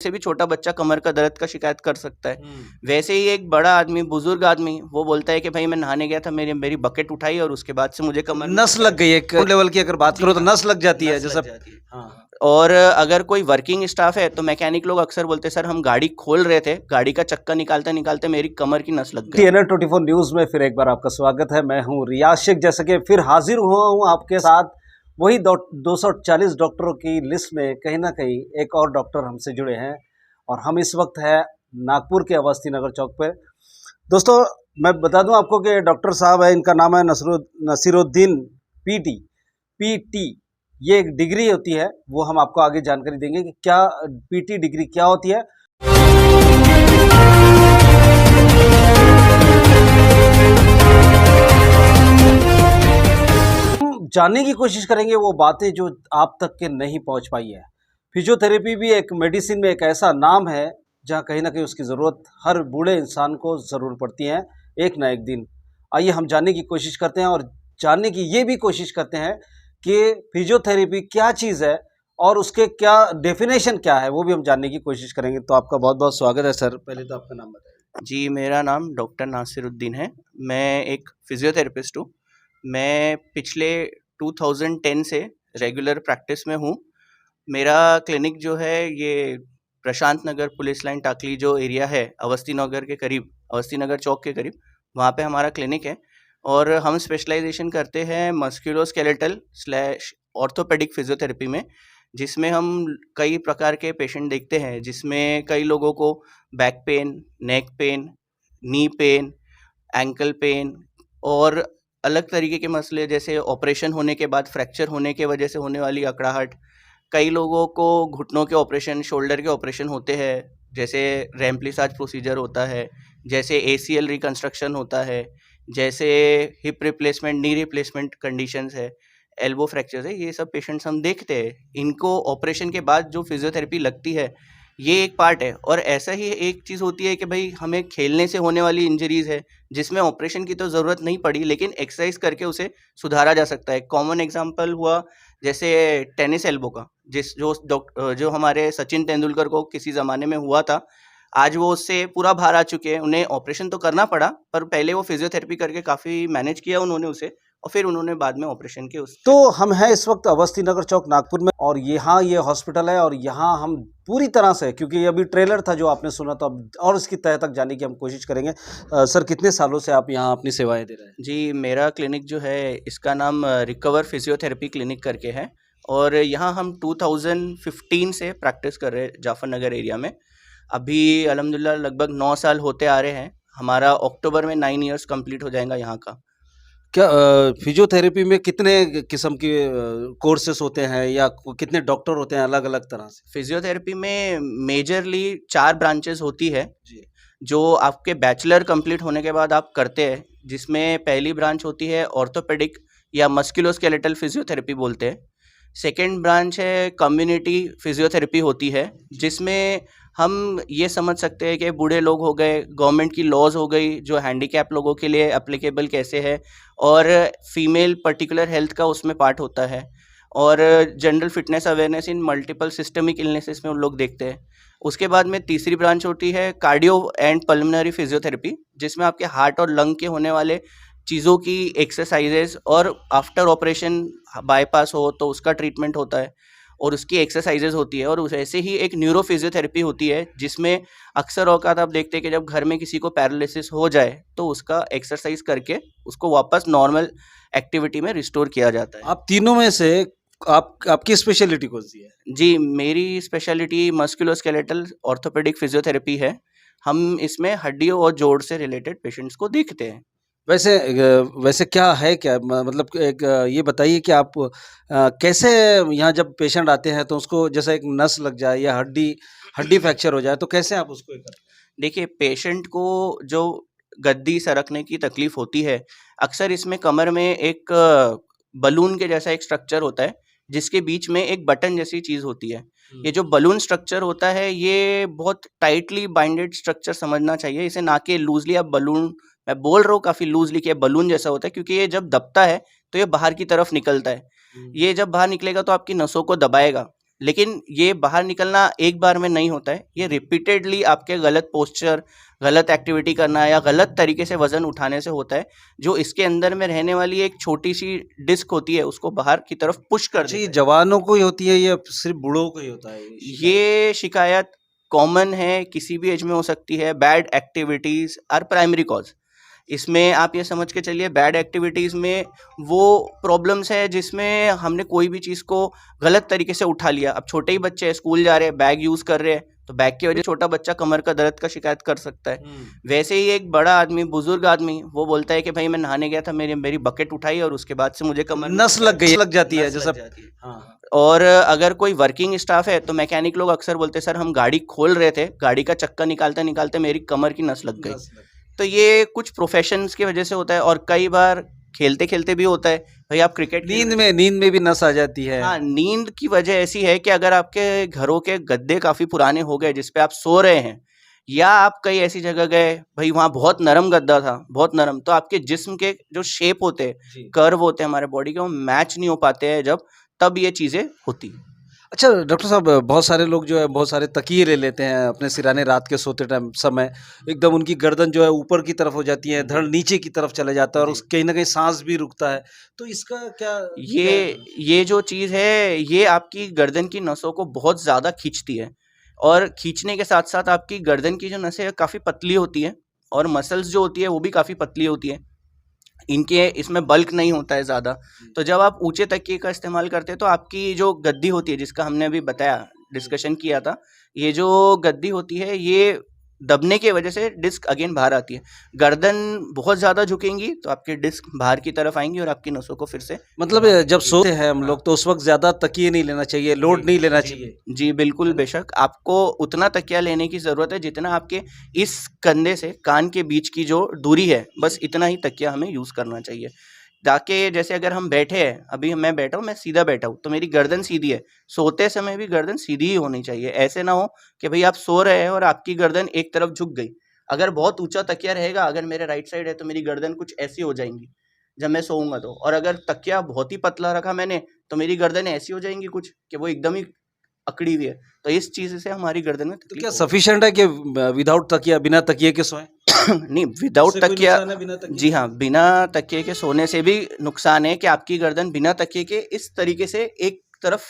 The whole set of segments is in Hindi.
से भी छोटा बच्चा कमर का दर्द का शिकायत कर सकता है, वैसे ही एक बड़ा आदमी, बुजुर्ग आदमी, वो बोलता है कि भाई मैं नहाने गया था, मेरी बकेट उठाई और उसके बाद से मुझे कमर नस लग गई, एक लेवल की अगर बात करो तो नस लग जाती है जैसा। हाँ। और अगर कोई वर्किंग स्टाफ है तो मैकेनिक लोग अक्सर बोलते हैं सर हम गाड़ी खोल रहे थे, गाड़ी का चक्का निकालते निकालते मेरी कमर की नस लग गई। TNN 24 न्यूज में फिर एक बार आपका स्वागत है। मैं हूं रियाज शेख। जैसे कि फिर हाजिर हुआ हूं आपके साथ वही 240 डॉक्टरों की लिस्ट में कहीं ना कहीं एक और डॉक्टर हमसे जुड़े हैं और हम इस वक्त है नागपुर के अवस्थी नगर चौक पे। दोस्तों मैं बता दूं आपको कि डॉक्टर साहब है, इनका नाम है नसीरुद्दीन PT। ये एक डिग्री होती है, वो हम आपको आगे जानकारी देंगे कि क्या PT डिग्री क्या होती है। हम जानने की कोशिश करेंगे वो बातें जो आप तक के नहीं पहुंच पाई है। फिजियोथेरेपी भी एक मेडिसिन में एक ऐसा नाम है जहां कहीं ना कहीं उसकी ज़रूरत हर बूढ़े इंसान को ज़रूर पड़ती है एक ना एक दिन। आइए हम जानने की कोशिश करते हैं और जानने की ये भी कोशिश करते हैं कि फिजियोथेरेपी क्या चीज़ है और उसके क्या डेफिनेशन क्या है, वो भी हम जानने की कोशिश करेंगे। तो आपका बहुत बहुत स्वागत है सर। पहले तो आपका नाम बताइए। जी, मेरा नाम डॉक्टर नासिरुद्दीन है। मैं एक फिजियोथेरेपिस्ट हूँ। मैं पिछले 2010 से रेगुलर प्रैक्टिस में हूँ। मेरा क्लिनिक जो है ये प्रशांत नगर पुलिस लाइन टाकली जो एरिया है, अवस्थी नगर के करीब, अवस्थी नगर चौक के करीब, वहाँ पे हमारा क्लिनिक है। और हम स्पेशलाइजेशन करते हैं मस्कुलोस्केलेटल स्लैश ऑर्थोपेडिक फिजियोथेरेपी में, जिसमें हम कई प्रकार के पेशेंट देखते हैं, जिसमें कई लोगों को back pain, neck pain, knee pain, ankle pain और अलग तरीके के मसले, जैसे ऑपरेशन होने के बाद फ्रैक्चर होने के वजह से होने वाली अकड़ाहट। कई लोगों को घुटनों के ऑपरेशन, शोल्डर के ऑपरेशन होते हैं, जैसे रैम्प्लिसाज प्रोसीजर होता है, जैसे ACL रिकंस्ट्रक्शन होता है, जैसे hip replacement, knee replacement conditions है, एल्बो फ्रैक्चर्स है। ये सब पेशेंट्स हम देखते हैं। इनको ऑपरेशन के बाद जो फिजियोथेरेपी लगती है, ये एक पार्ट है। और ऐसा ही एक चीज़ होती है कि भाई हमें खेलने से होने वाली इंजरीज़ है, जिसमें ऑपरेशन की तो ज़रूरत नहीं पड़ी, लेकिन एक्सरसाइज करके उसे सुधारा जा सकता है। कॉमन एग्जांपल हुआ जैसे टेनिस एल्बो का, जो हमारे सचिन तेंदुलकर को किसी ज़माने में हुआ था। आज वो उससे पूरा बाहर आ चुके हैं। उन्हें ऑपरेशन तो करना पड़ा, पर पहले वो फिजियोथेरेपी करके काफ़ी मैनेज किया उन्होंने उसे, और फिर उन्होंने बाद में ऑपरेशन के उस। तो हम हैं इस वक्त अवस्थी नगर चौक नागपुर में और यहाँ ये हॉस्पिटल है और यहाँ हम पूरी तरह से, क्योंकि ये अभी ट्रेलर था जो आपने सुना, तो अब और इसकी तह तक जाने की हम कोशिश करेंगे। सर कितने सालों से आप यहाँ अपनी सेवाएं दे रहे हैं? जी, मेरा क्लिनिक जो है इसका नाम रिकवर फिजियोथेरेपी क्लिनिक करके है, और यहाँ हम 2015 से प्रैक्टिस कर रहे हैं जाफर नगर एरिया में। अभी अल्हम्दुलिल्लाह लगभग 9 साल होते आ रहे हैं। हमारा अक्टूबर में 9 इयर्स कंप्लीट हो जाएगा यहाँ का। क्या फिजियोथेरेपी में कितने किस्म के कोर्सेस होते हैं या कितने डॉक्टर होते हैं अलग अलग तरह से? फिजियोथेरेपी में मेजरली 4 ब्रांचेस होती है, जी। जो आपके बैचलर कंप्लीट होने के बाद आप करते हैं। जिसमें पहली ब्रांच होती है ऑर्थोपेडिक या मस्कुलोस्केलेटल फिजियोथेरेपी बोलते हैं। सेकेंड ब्रांच है कम्युनिटी फिजियोथेरेपी होती है, जिसमें हम ये समझ सकते हैं कि बूढ़े लोग हो गए, गवर्नमेंट की लॉज हो गई जो हैंडीकैप लोगों के लिए एप्लीकेबल कैसे है, और फीमेल पर्टिकुलर हेल्थ का उसमें पार्ट होता है, और general fitness awareness in multiple systemic illnesses में उन लोग देखते हैं। उसके बाद में तीसरी ब्रांच होती है कार्डियो एंड पल्मोनरी फिजियोथेरेपी, जिसमें आपके हार्ट और लंग के होने वाले चीज़ों की एक्सरसाइजेज, और आफ्टर ऑपरेशन बाईपास हो तो उसका ट्रीटमेंट होता है और उसकी एक्सरसाइजेज होती है। और ऐसे ही एक न्यूरो फिजियोथेरेपी होती है, जिसमें अक्सर औकात आप देखते हैं कि जब घर में किसी को पैरालिसिस हो जाए तो उसका एक्सरसाइज करके उसको वापस नॉर्मल एक्टिविटी में रिस्टोर किया जाता है। आप तीनों में से आपकी स्पेशलिटी कौन सी है? जी, मेरी स्पेशलिटी मस्कुलोस्केलेटल ऑर्थोपेडिक फिजियोथेरेपी है। हम इसमें हड्डियों और जोड़ से रिलेटेड पेशेंट्स को देखते हैं। वैसे क्या है, क्या मतलब एक ये बताइए कि आप कैसे यहाँ जब पेशेंट आते हैं तो उसको जैसे एक नस लग जाए या हड्डी फ्रैक्चर हो जाए तो कैसे आप उसको करते हैं? देखिए, पेशेंट को जो गद्दी सरकने की तकलीफ होती है, अक्सर इसमें कमर में एक बलून के जैसा एक स्ट्रक्चर होता है, जिसके बीच में एक बटन जैसी चीज़ होती है। ये जो बलून स्ट्रक्चर होता है, ये बहुत टाइटली बाइंडेड स्ट्रक्चर समझना चाहिए इसे, ना कि लूजली आप बलून। मैं बोल रहा हूँ काफ़ी लूजली कि बलून जैसा होता है, क्योंकि ये जब दबता है तो ये बाहर की तरफ निकलता है। ये जब बाहर निकलेगा तो आपकी नसों को दबाएगा, लेकिन ये बाहर निकलना एक बार में नहीं होता है, ये रिपीटेडली आपके गलत पोस्चर, गलत एक्टिविटी करना या गलत तरीके से वजन उठाने से होता है, जो इसके अंदर में रहने वाली एक छोटी सी डिस्क होती है उसको बाहर की तरफ पुश कर अच्छा, ये देता है। जवानों को ही होती है या सिर्फ बूढ़ों को ही होता है ये शिकायत कॉमन है, किसी भी एज में हो सकती है। Bad activities are primary cause. इसमें आप ये समझ के चलिए, बैड एक्टिविटीज में वो प्रॉब्लम्स है जिसमें हमने कोई भी चीज़ को गलत तरीके से उठा लिया। अब छोटे ही बच्चे स्कूल जा रहे हैं, बैग यूज कर रहे हैं, तो बैग की वजह से छोटा बच्चा कमर का दर्द का शिकायत कर सकता है। वैसे ही एक बड़ा आदमी, बुजुर्ग आदमी, वो बोलता है कि भाई मैं नहाने गया था, मेरी बकेट उठाई और उसके बाद से मुझे कमर में नस लग गई, लग जाती है नस लग जैसा। जाती है। हाँ, और अगर कोई वर्किंग स्टाफ है तो मैकेनिक लोग अक्सर बोलते हैं सर हम गाड़ी खोल रहे थे, गाड़ी का चक्का निकालते निकालते मेरी कमर की नस लग गई। नस लग तो ये कुछ प्रोफेशंस की वजह से होता है, और कई बार खेलते खेलते भी होता है। भाई आप क्रिकेट गई। नींद में भी नस आ जाती है। हाँ, नींद की वजह ऐसी है कि अगर आपके घरों के गद्दे काफी पुराने हो गए जिसपे आप सो रहे हैं, या आप कहीं ऐसी जगह गए भाई वहां बहुत नरम गद्दा था, बहुत नरम, तो आपके जिस्म के जो शेप होते हैं, जी। कर्व होते हैं हमारे बॉडी के, वो मैच नहीं हो पाते हैं जब, तब ये चीजें होती हैं। अच्छा डॉक्टर साहब, बहुत सारे लोग जो है बहुत सारे तकिए ले लेते हैं अपने सिराने रात के सोते टाइम समय, एकदम उनकी गर्दन जो है ऊपर की तरफ हो जाती है, धड़ नीचे की तरफ चले जाता है और जी। कहीं ना कहीं सांस भी रुकता है। तो इसका क्या ये जो चीज़ है, ये आपकी गर्दन की नसों को बहुत ज़्यादा खींचती है, और खींचने के साथ साथ आपकी गर्दन की जो नसें काफ़ी पतली होती हैं, और मसल्स जो होती है वो भी काफ़ी पतली होती है। इनके इसमें बल्क नहीं होता है ज़्यादा। तो जब आप ऊंचे तकिए का इस्तेमाल करते हैं तो आपकी जो गद्दी होती है, जिसका हमने अभी बताया, डिस्कशन किया था, ये जो गद्दी होती है ये दबने की वजह से डिस्क अगेन बाहर आती है। गर्दन बहुत ज़्यादा झुकेंगी तो आपकी डिस्क बाहर की तरफ आएंगी और आपकी नसों को फिर से मतलब जब सोते हैं हम लोग तो उस वक्त ज्यादा तकिए नहीं लेना चाहिए, लोड नहीं लेना चाहिए। जी बिल्कुल, बेशक आपको उतना तकिया लेने की ज़रूरत है जितना आपके इस कंधे से कान के बीच की जो दूरी है, बस इतना ही तकिया हमें यूज़ करना चाहिए। ताकि जैसे अगर हम बैठे हैं, अभी मैं बैठा हूँ, मैं सीधा बैठा हूँ तो मेरी गर्दन सीधी है, सोते समय भी गर्दन सीधी ही होनी चाहिए। ऐसे ना हो कि भाई आप सो रहे हैं और आपकी गर्दन एक तरफ झुक गई। अगर बहुत ऊंचा तकिया रहेगा, अगर मेरे राइट साइड है तो मेरी गर्दन कुछ ऐसी हो जाएंगी जब मैं सोऊंगा तो, और अगर तकिया बहुत ही पतला रखा मैंने तो मेरी गर्दन ऐसी हो जाएंगी कुछ कि वो एकदम ही अकड़ी हुई है। तो इस चीज़ से हमारी गर्दन में तो तकलीफ क्या होगी। सफिशिएंट है कि विदाउट तकिया, बिना तकिए के सोएं? नहीं, विदाउट उससे कोई तकिया, नुकसान है बिना तकिए जी के? हाँ, बिना तकिए के सोने से भी नुकसान है कि आपकी गर्दन बिना तकिए के इस तरीके से एक तरफ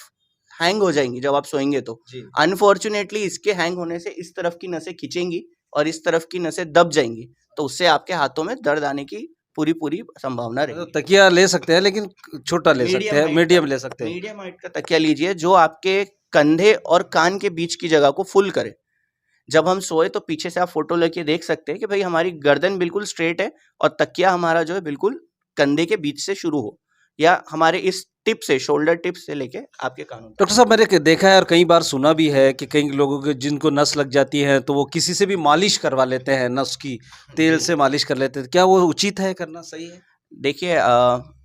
हैंग हो जाएंगी जब आप सोएंगे तो। जी। अनफॉर्चुनेटली इसके हैंग होने से इस तरफ की नसें खिंचेंगी और इस तरफ की नसें दब जाएंगी, तो उससे आपके हाथों में दर्द आने की पूरी पूरी संभावना तो रहेगी। तकिया ले सकते हैं लेकिन छोटा ले सकते हैं, मीडियम ले सकते हैं। मीडियम हाइट का तकिया लीजिए जो आपके कंधे और कान के बीच की जगह को फुल करे। जब हम सोए तो पीछे से आप फोटो लेके देख सकते हैं कि भाई हमारी गर्दन बिल्कुल स्ट्रेट है और तकिया हमारा जो है बिल्कुल कंधे के बीच से शुरू हो, या हमारे इस टिप से, शोल्डर टिप से लेके आपके कानों तक। डॉक्टर साहब, मैंने देखा है और कई बार सुना भी है कि कई लोगों के जिनको नस लग जाती है तो वो किसी से भी मालिश करवा लेते हैं, नस की तेल से मालिश कर लेते हैं। क्या वो उचित है, करना सही है? देखिए,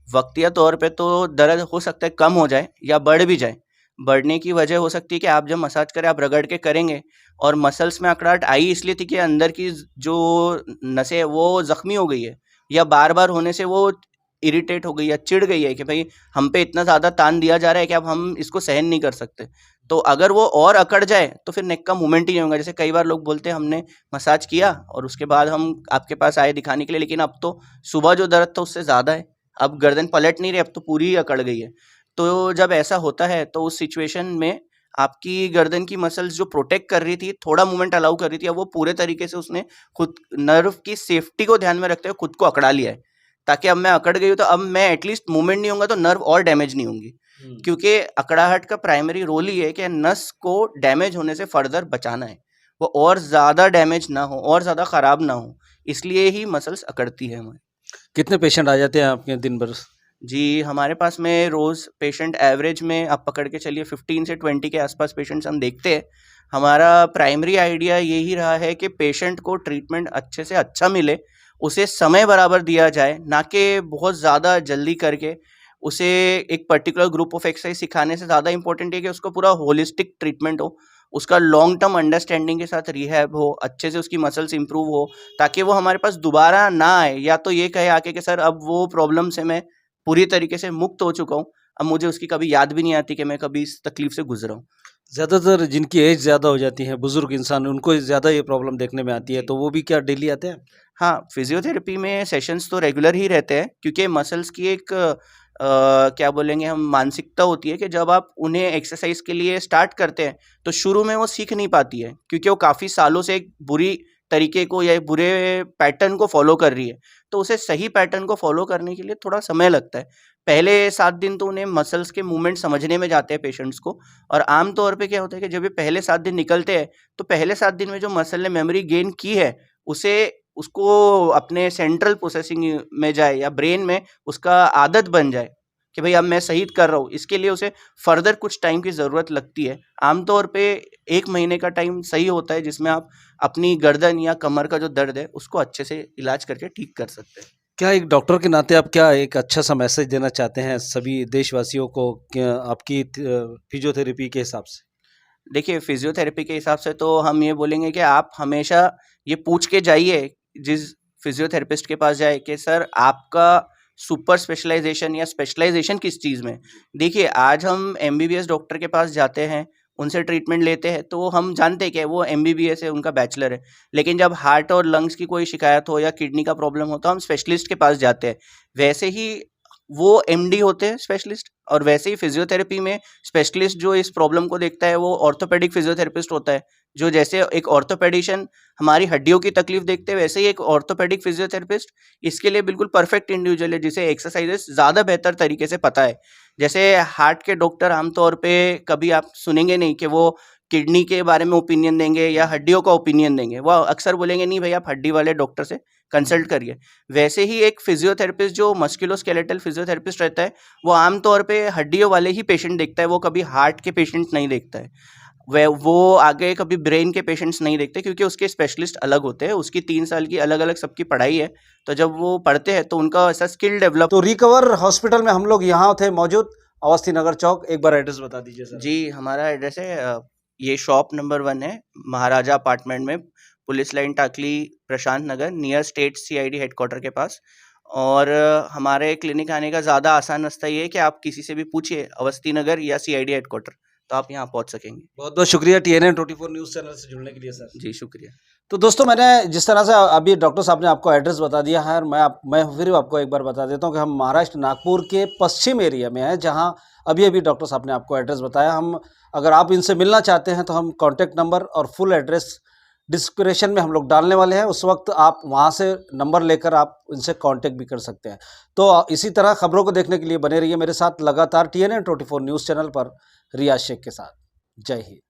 वक्तिया तौर पे तो दर्द हो सकता है कम हो जाए या बढ़ भी जाए। बढ़ने की वजह हो सकती है कि आप जब मसाज करें, आप रगड़ के करेंगे और मसल्स में अकड़ाहट आई इसलिए थी कि अंदर की जो नसें है वो ज़ख्मी हो गई है, या बार-बार होने से वो इरिटेट हो गई या चिढ़ गई है कि भाई हम पे इतना ज़्यादा तान दिया जा रहा है कि अब हम इसको सहन नहीं कर सकते। तो अगर वो और अकड़ जाए तो फिर नेक का मूवमेंट ही नहीं होगा। जैसे कई बार लोग बोलते हैं हमने मसाज किया और उसके बाद हम आपके पास आए दिखाने के लिए, लेकिन अब तो सुबह जो दर्द था उससे ज़्यादा है, अब गर्दन पलट नहीं रही, अब तो पूरी ही अकड़ गई है। तो जब ऐसा होता है तो उस सिचुएशन में आपकी गर्दन की मसल्स जो प्रोटेक्ट कर रही थी, थोड़ा मूवमेंट अलाउ कर रही थी, अब वो पूरे तरीके से उसने खुद नर्व की सेफ्टी को ध्यान में रखते हुए खुद को अकड़ा लिया है, ताकि अब मैं अकड़ गई हूँ तो अब मैं एटलीस्ट मूवमेंट नहीं होऊंगा तो नर्व और डैमेज नहीं होंगी। क्योंकि अकड़ाहट का प्राइमरी रोल ही है कि नस को डैमेज होने से फर्दर बचाना है, वो और ज़्यादा डैमेज ना हो और ज़्यादा ख़राब ना हो, इसलिए ही मसल्स अकड़ती है हमारी। कितने पेशेंट आ जाते हैं आपके दिन भर? जी, हमारे पास में रोज़ पेशेंट एवरेज में आप पकड़ के चलिए 15 से 20 के आसपास पेशेंट्स हम देखते हैं। हमारा प्राइमरी आइडिया यही रहा है कि पेशेंट को ट्रीटमेंट अच्छे से अच्छा मिले, उसे समय बराबर दिया जाए, ना कि बहुत ज़्यादा जल्दी करके उसे एक पर्टिकुलर ग्रुप ऑफ एक्सरसाइज सिखाने से ज़्यादा इम्पोर्टेंट है कि उसको पूरा होलिस्टिक ट्रीटमेंट हो, उसका लॉन्ग टर्म अंडरस्टैंडिंग के साथ रिहैब हो, अच्छे से उसकी मसल्स इंप्रूव हो, ताकि वो हमारे पास दोबारा ना आए, या तो ये कहे आके कि सर अब वो प्रॉब्लम से मैं पूरी तरीके से मुक्त हो चुका हूँ, अब मुझे उसकी कभी याद भी नहीं आती कि मैं कभी इस तकलीफ से गुजरा हूँ। ज़्यादातर जिनकी एज ज़्यादा हो जाती है, बुजुर्ग इंसान, उनको ज़्यादा ये प्रॉब्लम देखने में आती है, जी। तो वो भी क्या डेली आते हैं? हाँ, फिजियोथेरेपी में सेशंस तो रेगुलर ही रहते हैं, क्योंकि मसल्स की एक क्या बोलेंगे हम, मानसिकता होती है कि जब आप उन्हें एक्सरसाइज के लिए स्टार्ट करते हैं तो शुरू में वो सीख नहीं पाती है, क्योंकि वो काफ़ी सालों से एक बुरी तरीके को या एक बुरे पैटर्न को फॉलो कर रही है। तो उसे सही पैटर्न को फॉलो करने के लिए थोड़ा समय लगता है। पहले 7 दिन तो उन्हें मसल्स के मूवमेंट समझने में जाते हैं पेशेंट्स को, और आम तौर पे क्या होता है कि जब ये पहले 7 दिन निकलते हैं तो पहले 7 दिन में जो मसल ने मेमोरी गेन की है उसे उसको अपने सेंट्रल प्रोसेसिंग में जाए या ब्रेन में उसका आदत बन जाए कि भाई अब मैं सही कर रहा हूँ। इसके लिए उसे फर्दर कुछ टाइम की ज़रूरत लगती है। आमतौर पे 1 महीने का टाइम सही होता है, जिसमें आप अपनी गर्दन या कमर का जो दर्द है उसको अच्छे से इलाज करके ठीक कर सकते हैं। क्या एक डॉक्टर के नाते आप क्या एक अच्छा सा मैसेज देना चाहते हैं सभी देशवासियों को, क्या आपकी फिजियोथेरेपी के हिसाब से? देखिए, फिजियोथेरेपी के हिसाब से तो हम ये बोलेंगे कि आप हमेशा ये पूछ के जाइए जिस फिजियोथेरेपिस्ट के पास जाए कि सर आपका सुपर स्पेशलाइजेशन या स्पेशलाइजेशन किस चीज़ में। देखिए, आज हम एमबीबीएस डॉक्टर के पास जाते हैं, उनसे ट्रीटमेंट लेते हैं तो हम जानते हैं कि वो एमबीबीएस है, उनका बैचलर है। लेकिन जब हार्ट और लंग्स की कोई शिकायत हो या किडनी का प्रॉब्लम हो तो हम स्पेशलिस्ट के पास जाते हैं। वैसे ही वो एमडी होते हैं स्पेशलिस्ट, और वैसे ही फिजियोथेरेपी में स्पेशलिस्ट जो इस प्रॉब्लम को देखता है वो ऑर्थोपेडिक फिजियोथेरेपिस्ट होता है। जो जैसे एक ऑर्थोपेडिशियन हमारी हड्डियों की तकलीफ देखते हैं, वैसे ही एक ऑर्थोपेडिक फिजियोथेरेपिस्ट इसके लिए बिल्कुल परफेक्ट इंडिविजुअल है, जिसे एक्सरसाइजेस ज़्यादा बेहतर तरीके से पता है। जैसे हार्ट के डॉक्टर आमतौर पे कभी आप सुनेंगे नहीं कि वो किडनी के बारे में ओपिनियन देंगे या हड्डियों का ओपिनियन देंगे। वो अक्सर बोलेंगे नहीं भाई, आप हड्डी वाले डॉक्टर से कंसल्ट करिए। वैसे ही एक फिजियोथेरेपिस्ट जो मस्कुलोस्केलेटल फिजियोथेरेपिस्ट रहता है, वो आमतौर पे हड्डियों वाले ही पेशेंट देखता है, वो कभी हार्ट के पेशेंट नहीं देखता है। वो आगे कभी ब्रेन के पेशेंट्स नहीं देखते, क्योंकि उसके स्पेशलिस्ट अलग होते हैं। उसकी 3 साल की अलग-अलग सबकी पढ़ाई है, तो जब वो पढ़ते हैं तो उनका ऐसा स्किल डेवलप। तो रिकवर हॉस्पिटल में हम लोग यहाँ थे मौजूद, अवस्थी नगर चौक। एक बार एड्रेस बता दीजिए सर। जी, हमारा एड्रेस है ये शॉप नंबर 1 है, महाराजा अपार्टमेंट में, पुलिस लाइन टाकली, प्रशांत नगर, नियर स्टेट सीआईडी हेडक्वार्टर के पास। और हमारे क्लिनिक आने का ज़्यादा आसान रास्ता ये है कि आप किसी से भी पूछिए अवस्थी नगर या सीआईडी हेडक्वार्टर, तो आप यहाँ पहुँच सकेंगे। बहुत बहुत शुक्रिया TNN 24 न्यूज़ चैनल से जुड़ने के लिए सर। जी, शुक्रिया। तो दोस्तों, मैंने जिस तरह से अभी डॉक्टर साहब ने आपको एड्रेस बता दिया है, और मैं फिर आपको एक बार बता देता हूँ कि हम महाराष्ट्र नागपुर के पश्चिम एरिया में हैं, जहाँ अभी अभी डॉक्टर साहब ने आपको एड्रेस बताया। हम अगर आप इनसे मिलना चाहते हैं तो हम कॉन्टैक्ट नंबर और फुल एड्रेस डिस्क्रिप्शन में हम लोग डालने वाले हैं। उस वक्त आप वहाँ से नंबर लेकर आप इनसे कांटेक्ट भी कर सकते हैं। तो इसी तरह खबरों को देखने के लिए बने रहिए मेरे साथ लगातार TNN 24 न्यूज़ चैनल पर, रियाज शेख के साथ। जय हिंद।